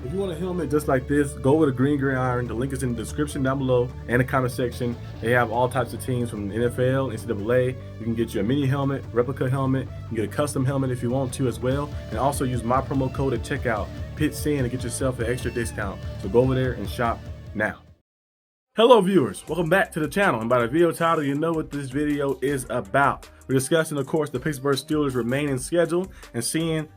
If you want a helmet just like this, go with a green iron. The link is in the description down below and the comment section. They have all types of teams from the NFL, NCAA. You can get you a mini helmet, replica helmet. You can get a custom helmet if you want to as well. And also use my promo code at checkout, PITSIN, to get yourself an extra discount. So go over there and shop now. Hello viewers, welcome back to the channel. And by the video title, you know what this video is about. We're discussing, of course, the Pittsburgh Steelers' remaining schedule and seeing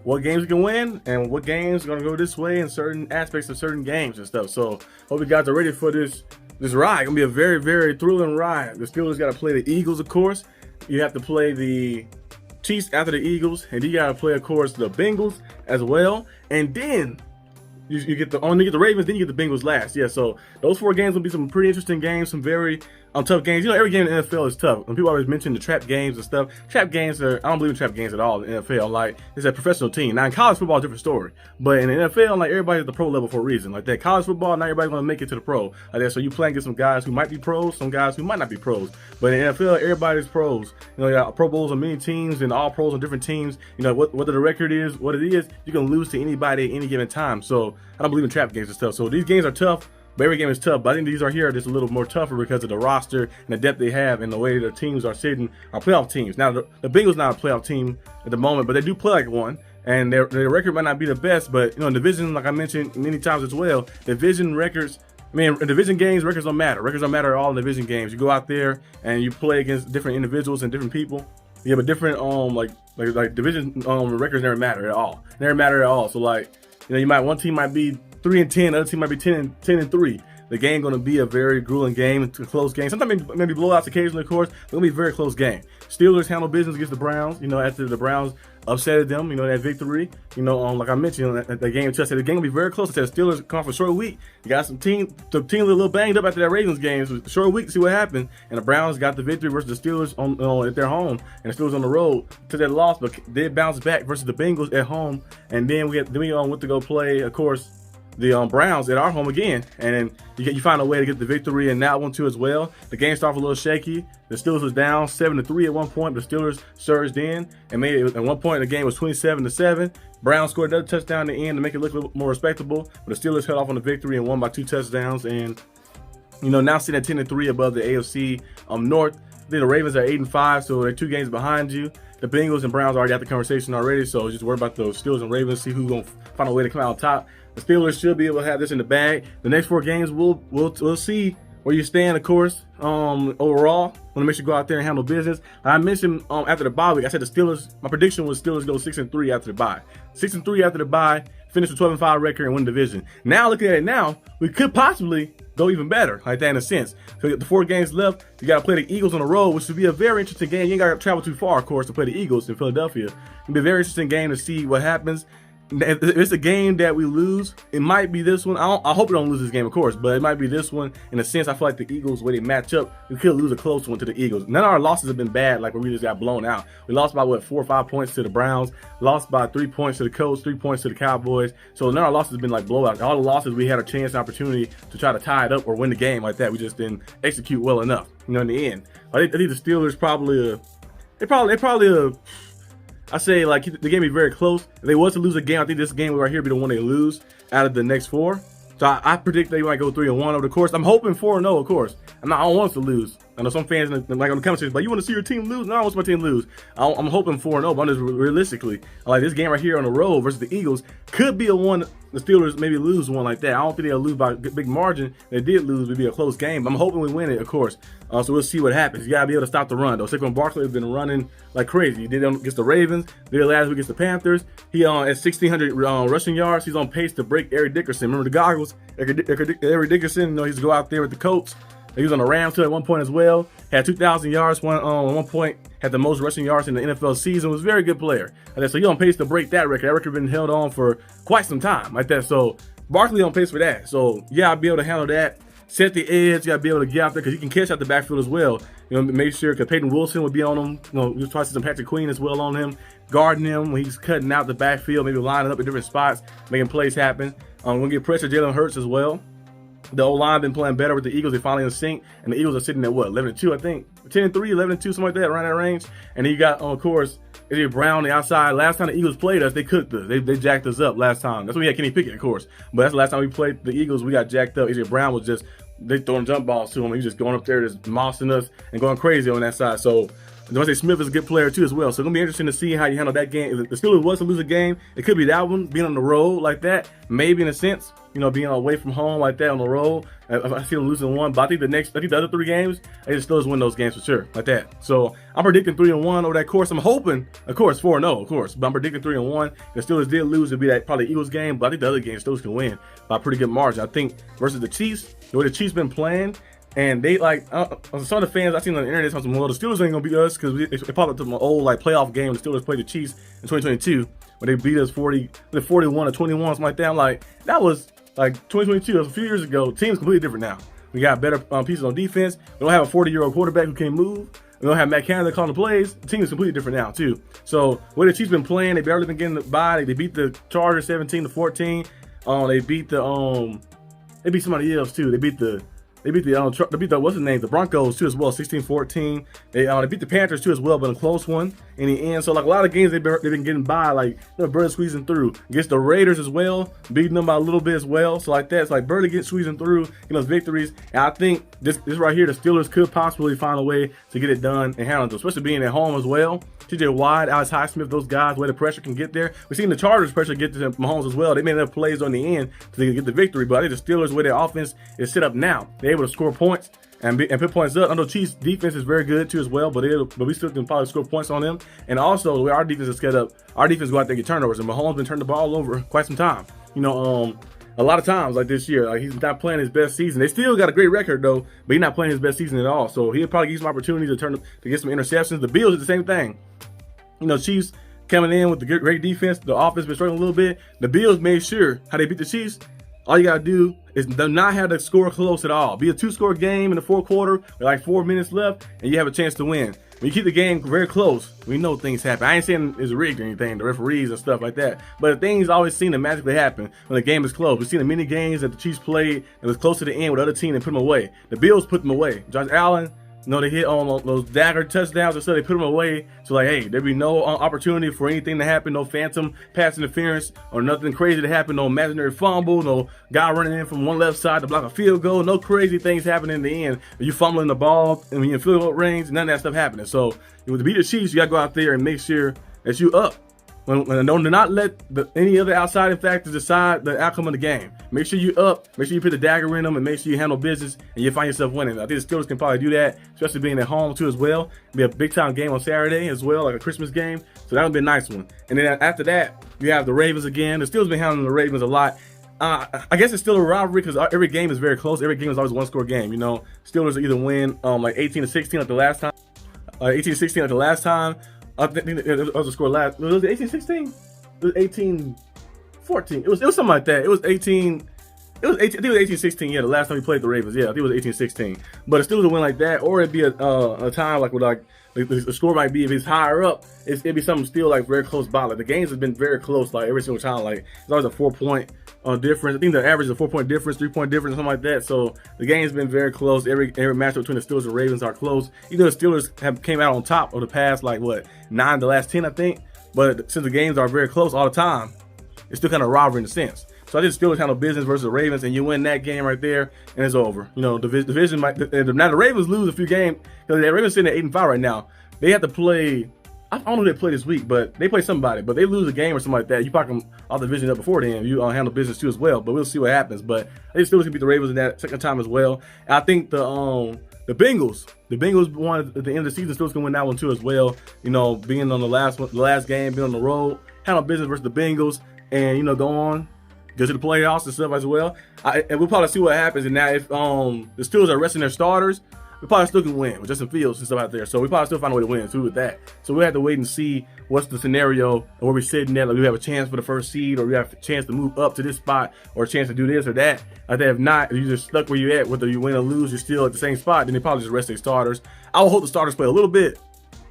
what games we can win and what games are going to go this way in certain aspects of certain games and stuff. So hope you guys are ready for this ride. It's going to be a very, very thrilling ride. The Steelers got to play the Eagles, of course. You have to play the Chiefs after the Eagles, and you got to play, of course, the Bengals as well. And then you get the Ravens, then you get the Bengals last. Yeah, so those 4 games will be some pretty interesting games, some very tough games. You know, every game in the NFL is tough. When people always mention the trap games and stuff, trap games I don't believe in trap games at all in the NFL. Like, it's a professional team. Now, in college football, it's a different story. But in the NFL, like, everybody's at the pro level for a reason. Like that, college football, not everybody's going to make it to the pro. Like that, so you playing against some guys who might be pros, some guys who might not be pros. But in the NFL, everybody's pros. You know, you got Pro Bowls on many teams and all pros on different teams. You know, whether the record is what it is, you can lose to anybody at any given time. So I don't believe in trap games and stuff. So these games are tough. But every game is tough, but I think these are just a little more tougher because of the roster and the depth they have and the way the teams are sitting are playoff teams. Now, the Bengals not a playoff team at the moment, but they do play like one, and their record might not be the best, but, you know, in division, like I mentioned many times as well, division records, in division games, records don't matter. Records don't matter at all in division games. You go out there and you play against different individuals and different people. You have a different, like division records never matter at all. Never matter at all. So, like, you know, one team might be 3-10, the other team might be 10-3. The game going to be a very grueling game, a close game. Sometimes maybe blowouts occasionally, of course. It's going to be a very close game. Steelers handle business against the Browns. You know, after the Browns upsetted them, you know, that victory. You know, like I mentioned, the game too. I said the game will be very close. I said the Steelers come off a short week. You got the team a little banged up after that Ravens game. So short week to see what happened. And the Browns got the victory versus the Steelers at their home, and the Steelers on the road took that loss, but did bounce back versus the Bengals at home. And then we went to go play, of course, the Browns at our home again, and then you find a way to get the victory in that one too as well. The game started a little shaky. The Steelers was down 7-3 at one point. The Steelers surged in and made it. At one point, the game was 27-7. Browns scored another touchdown in the end to make it look a little more respectable, but the Steelers held off on the victory and won by 2 touchdowns. And, you know, now sitting at 10-3 above the AFC North. I think the Ravens are 8-5, so they're 2 games behind you. The Bengals and Browns already got the conversation already, so just worry about those Steelers and Ravens, see who's gonna find a way to come out on top. The Steelers should be able to have this in the bag. The next 4 games, we'll see where you stand, of course. Overall, want to make sure you go out there and handle business. I mentioned after the bye week, I said the Steelers. My prediction was Steelers go 6-3 after the bye. 6-3 after the bye, finish with 12-5 record and win division. Now looking at it now, we could possibly go even better, like that in a sense. So you got the 4 games left. You got to play the Eagles on the road, which would be a very interesting game. You ain't got to travel too far, of course, to play the Eagles in Philadelphia. It'll be a very interesting game to see what happens. If it's a game that we lose, it might be this one. I hope we don't lose this game, of course, but it might be this one. In a sense, I feel like the Eagles, the way they match up, we could lose a close one to the Eagles. None of our losses have been bad, like where we just got blown out. We lost by, 4 or 5 points to the Browns, lost by 3 points to the Colts, 3 points to the Cowboys. So none of our losses have been like blowouts. All the losses, we had a chance and opportunity to try to tie it up or win the game like that. We just didn't execute well enough, you know, in the end. I think the Steelers I say, like, the game be very close. If they was to lose a game, I think this game right here be the one they lose out of the next 4. So I predict they might go 3-1 over the course. I'm hoping 4-0, of course. I don't want us to lose. I know some fans like on the comment section, but you want to see your team lose? No, I want my team to lose. I'm hoping 4-0, but I'm just realistically, like this game right here on the road versus the Eagles could be a one. The Steelers maybe lose one like that. I don't think they'll lose by a big margin. They did lose, it would be a close game. But I'm hoping we win it, of course. So we'll see what happens. You gotta be able to stop the run, though. Saquon Barkley has been running like crazy. He did it against the Ravens. Did it last week against the Panthers. He at 1,600 rushing yards. He's on pace to break Eric Dickerson. Remember the goggles? Eric Dickerson. You know, he's to go out there with the Colts. He was on the Rams too at one point as well. Had 2,000 yards at one point. Had the most rushing yards in the NFL season. Was a very good player. So he's on pace to break that record. That record has been held on for quite some time like that. So Barkley on pace for that. So yeah, I'll be able to handle that. Set the edge. You got to be able to get out there because he can catch out the backfield as well. You know, make sure because Peyton Wilson would be on him. You know, you'll try to see some Patrick Queen as well on him, guarding him when he's cutting out the backfield, maybe lining up in different spots, making plays happen. We're gonna get pressure Jalen Hurts as well. The O-line been playing better with the Eagles. They finally in sync, and the Eagles are sitting at what, 11-2, I think, 10-3, 11-2, something like that, around that range. And then you got, of course, AJ Brown on the outside. Last time the Eagles played us, they cooked us. They jacked us up last time. That's when we had Kenny Pickett, of course. But that's the last time we played the Eagles. We got jacked up. AJ Brown was just, they throwing jump balls to him. He was just going up there, just mossing us and going crazy on that side. So Devontae Smith is a good player too as well. So it's gonna be interesting to see how you handle that game. If the Steelers was to lose a game, it could be that one, being on the road like that. Maybe in a sense, being away from home like that on the road. I see them losing one, but I think the other 3 games, the Steelers win those games for sure, like that. So I'm predicting 3-1 over that course. I'm hoping, of course, 4-0, of course, but I'm predicting 3-1. The Steelers did lose, it'd be that probably Eagles game, but I think the other games Steelers can win by a pretty good margin. I think versus the Chiefs, the way the Chiefs been playing. And they some of the fans I've seen on the internet talking, well, the Steelers ain't gonna beat us because it popped up to my old playoff game. The Steelers played the Chiefs in 2022 when they beat us 41 or 21, something like that. I'm like, that was like 2022. That was a few years ago. Team's completely different now. We got better pieces on defense. We don't have a 40-year-old quarterback who can't move. We don't have Matt Canada calling the plays. The team is completely different now too. So where the Chiefs been playing, they barely been getting the bye. They beat the Chargers 17-14. They beat somebody else too. They beat the what's his name, the Broncos too as well, 16-14. They beat the Panthers too as well, but a close one in the end. So like a lot of games they've been getting by, like barely squeezing through. Against the Raiders as well, beating them by a little bit as well. So like that, it's like barely squeezing through, those victories. And I think this right here, the Steelers could possibly find a way to get it done and handle it, especially being at home as well. TJ Watt, Alex Highsmith, those guys, where the pressure can get there. We've seen the Chargers pressure get to Mahomes as well. They made enough plays on the end to get the victory, but I think the Steelers, where their offense is set up now, they're able to score points and put points up. I know Chiefs' defense is very good too as well, but we still can probably score points on them. And also, the way our defense is set up, our defense go out there and get turnovers, and Mahomes been turning the ball over quite some time. A lot of times like this year, like he's not playing his best season. They still got a great record though, but he's not playing his best season at all. So he'll probably get some opportunities to get some interceptions. The Bills is the same thing. Chiefs coming in with the great defense. The offense been struggling a little bit. The Bills made sure how they beat the Chiefs. All you got to do is not have the score close at all. Be a 2-score game in the fourth quarter with like 4 minutes left, and you have a chance to win. When you keep the game very close, we know things happen. I ain't saying it's rigged or anything, the referees and stuff like that, but things always seem to magically happen when the game is close. We've seen the many games that the Chiefs played that was close to the end with other team and put them away. The Bills put them away. Josh Allen, they hit on those dagger touchdowns, and so they put them away. So like, hey, there'd be no opportunity for anything to happen, no phantom pass interference or nothing crazy to happen, no imaginary fumble, no guy running in from one left side to block a field goal, no crazy things happening in the end. You fumbling the ball and when you're in field goal range, none of that stuff happening. So to beat the Chiefs, you got to go out there and make sure that you up. Do not let any other outside factors decide the outcome of the game. Make sure you up, make sure you put the dagger in them, and make sure you handle business, and you find yourself winning. I think the Steelers can probably do that, especially being at home too as well. It'll be a big-time game on Saturday as well, like a Christmas game. So that'll be a nice one. And then after that, you have the Ravens again. The Steelers been handling the Ravens a lot. I guess it's still a rivalry because every game is very close. Every game is always a one-score game. Steelers either win like 18-16 like the last time, 18-16 like the last time. I think it was a score last. Was it 18-16? It was 18-14. It was something like that. It was 18. I think it was 18-16. Yeah, the last time we played the Ravens. Yeah, I think it was 18-16. But it still was a win like that, or it'd be a time like with the score might be, if it's higher up, it'd be something still like very close by. Like the games have been very close, like every single time. Like it's always a 4-point difference. I think the average is a 4-point difference, 3-point difference, something like that. So the game's been very close. Every matchup between the Steelers and Ravens are close. Even though the Steelers have came out on top of the past 9 to last 10, I think. But since the games are very close all the time, it's still kind of rivalry in a sense. So I think the Steelers handle business versus the Ravens, and you win that game right there, and it's over. The division might. Now the Ravens lose a few games because the Ravens sitting at 8-5 right now. They have to play. I don't know who they play this week, but they play somebody. But they lose a game or something like that. You probably them off the division up before then. You handle business too as well. But we'll see what happens. But I think Steelers can beat the Ravens in that second time as well. And I think the Bengals won at the end of the season. Steelers can win that one too as well. Being on the last game, being on the road, handle business versus the Bengals, and go on. Go to the playoffs and stuff as well. And we'll probably see what happens. And now if the Steelers are resting their starters, we probably still can win with Justin Fields and stuff out there. So we probably still find a way to win too with that. So we have to wait and see what's the scenario and where we're sitting at. Like we have a chance for the first seed, or we have a chance to move up to this spot, or a chance to do this or that. I think if not, if you're just stuck where you're at, whether you win or lose, you're still at the same spot, then they probably just rest their starters. I would hope the starters play a little bit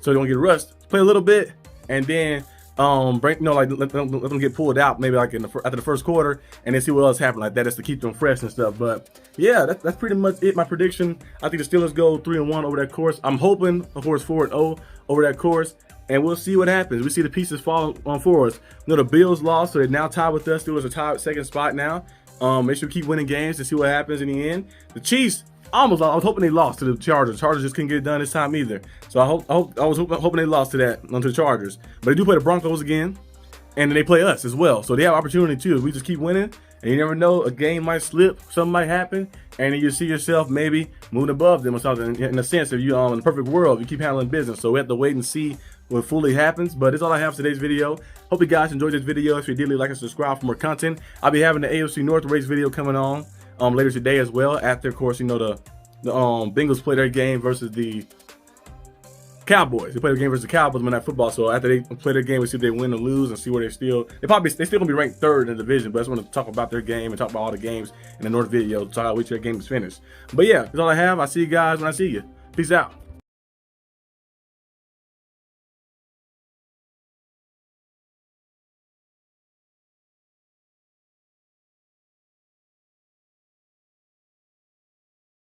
so they don't get rushed. Play a little bit, and then like let them get pulled out maybe like after the first quarter, and then see what else happened like that, just to keep them fresh and stuff. But yeah, that's pretty much it. My prediction: I think the Steelers go 3-1 over that course. I'm hoping, of course, 4-0 over that course, and we'll see what happens. We see the pieces fall on for us. You know, the Bills lost, so they're now tied with us. Steelers are tied with second spot now. They should keep winning games to see what happens in the end. The Chiefs almost lost. I was hoping they lost to the Chargers. The Chargers just couldn't get it done this time either. So I was hoping they lost to the Chargers. But they do play the Broncos again, and then they play us as well. So they have opportunity too. If we just keep winning, and you never know, a game might slip, something might happen, and then you see yourself maybe moving above them or something. In a sense, if you in the perfect world, you keep handling business. So we have to wait and see what fully happens. But that's all I have for today's video. Hope you guys enjoyed this video. If you did, leave a like and subscribe for more content. I'll be having the AFC North race video coming on later today as well. After, of course, you know, the Bengals play their game versus the Cowboys. They play their game versus the Cowboys Monday Night Football. So after they play their game, we see if they win or lose and see where they still gonna be ranked third in the division. But I just want to talk about their game and talk about all the games in the North video. Talk about which their game is finished. But yeah, that's all I have. I'll see you guys when I see you. Peace out.